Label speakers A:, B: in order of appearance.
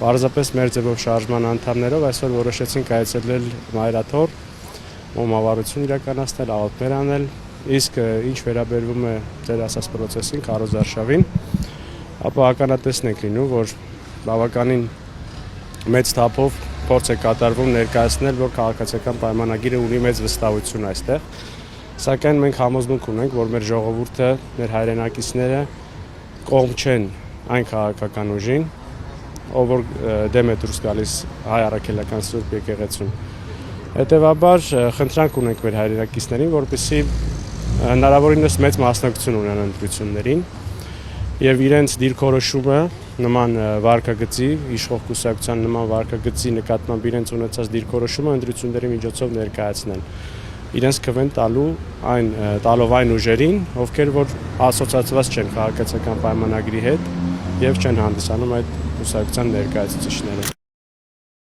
A: Պարզապես մեր ձևով շարժման անդամներով այսօր որոշեցինք այցելել Մայրաթոր, մոմավառություն իրականացնել, աղոթներ անել, իսկ ինչ վերաբերվում է ձեր ասած պրոցեսին, քարոզարշավին, ապա ականատեսն եք լինում, որ բավականին մեծ թափով փորձ է կատարվում ներկայացնել, որ քաղաքացիական պայմանագիրը ունի մեծ վստահություն այստեղ, սակայն մենք համոզմունք ունենք, որ մեր ժողովուրդը, մեր հայրենակիցները կողմ չեն այն քաղաքական ուժին, ով որ դեմ է դուրս գալիս հայ առաքելական Սուրբ եկեղեցուն։ Հետևաբար խնդրանք ունենք մեր հայրենակիցներին, որպեսզի հնարավորինս մեծ մասնակցություն ունենան ընտրություններին եւ իրենց դիրքորոշումը նման վարկագծի, իշխող կուսակցության նման վարկագծի նկատմամբ իրենց ունեցած դիրքորոշումը ընտրությունների միջոցով ներկայացնեն։ Իրենց քվեն տալով այն ուժերին, ովքեր որ ասոցիացված չեն քաղաքացիական պայմանագրի հետ եւ չեն հանդիսանում այդ կուսակցության ներկայացուցիչները։